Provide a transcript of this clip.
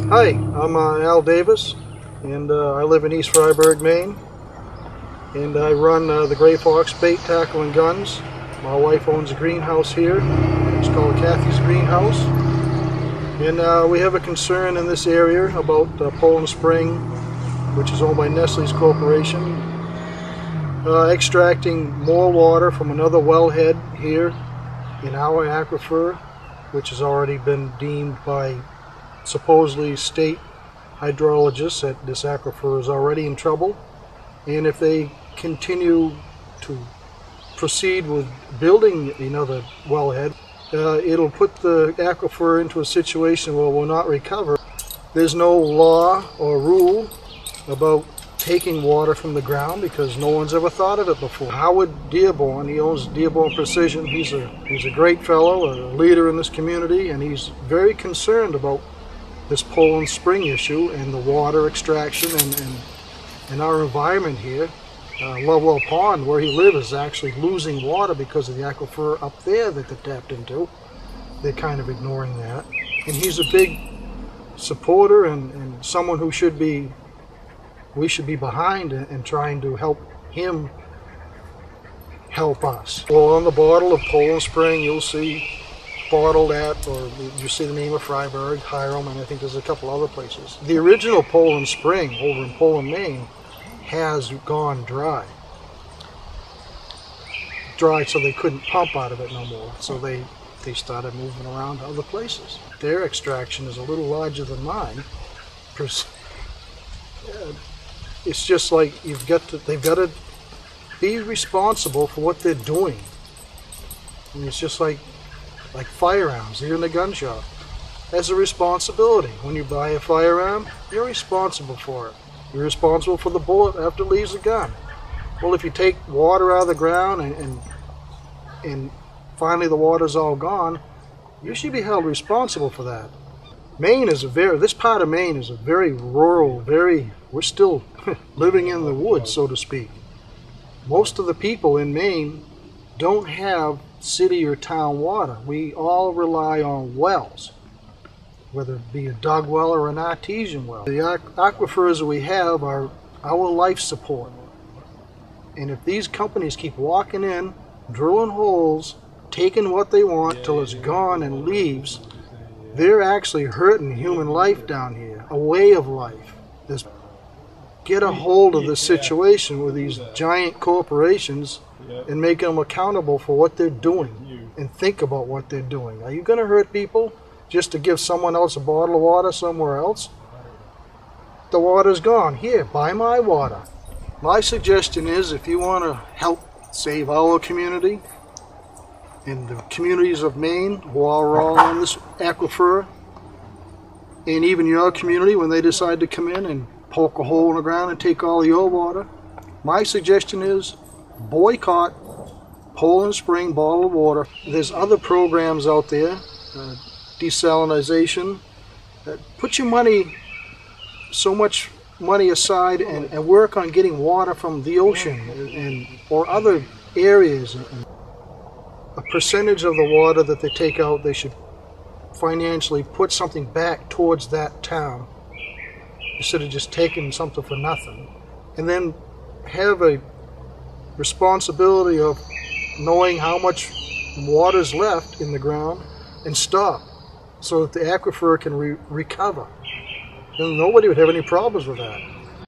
Hi, I'm Al Davis, and I live in East Fryeburg, Maine, and I run the Gray Fox Bait, Tackle, and Guns. My wife owns a greenhouse here. It's called Kathy's Greenhouse, and we have a concern in this area about Poland Spring, which is owned by Nestle's corporation, extracting more water from another wellhead here in our aquifer, which has already been deemed by supposedly state hydrologists that this aquifer is already in trouble, and if they continue to proceed with building another wellhead, it'll put the aquifer into a situation where it will not recover. There's no law or rule about taking water from the ground because no one's ever thought of it before. Howard Dearborn, he owns Dearborn Precision. He's a great fellow, a leader in this community, and he's very concerned about this Poland Spring issue and the water extraction and our environment here. Lovewell Pond, where he lives, is actually losing water because of the aquifer up there that they tapped into. They're kind of ignoring that. And he's a big supporter and someone who we should be behind and trying to help him help us. Well, on the bottle of Poland Spring, you'll see bottled at, or you see the name of Fryeburg, Hiram, and I think there's a couple other places. The original Poland Spring over in Poland, Maine has gone dry. Dry so they couldn't pump out of it no more. So they started moving around to other places. Their extraction is a little larger than mine. It's just like they've got to be responsible for what they're doing. And it's just like firearms here in the gun shop. That's a responsibility. When you buy a firearm, you're responsible for it. You're responsible for the bullet after it leaves the gun. Well, if you take water out of the ground and finally the water's all gone, you should be held responsible for that. Maine is this part of Maine is a very rural, we're still living in the woods, so to speak. Most of the people in Maine don't have city or town water. We all rely on wells, whether it be a dug well or an artesian well. The aquifers that we have are our life support. And if these companies keep walking in, drilling holes, taking what they want till it's gone and leaves, they're actually hurting human life down here, a way of life. Get a hold of the situation with these giant corporations and make them accountable for what they're doing and think about what they're doing. Are you going to hurt people just to give someone else a bottle of water somewhere else? The water's gone. Here, buy my water. My suggestion is, if you want to help save our community and the communities of Maine who are all on this aquifer, and even your community when they decide to come in and poke a hole in the ground and take all your water, my suggestion is boycott Poland Spring bottled water. There's other programs out there, desalinization. Put your money, so much money aside and work on getting water from the ocean or other areas. A percentage of the water that they take out, they should financially put something back towards that town instead of just taking something for nothing. And then have a responsibility of knowing how much water is left in the ground and stop so that the aquifer can recover. Then nobody would have any problems with that.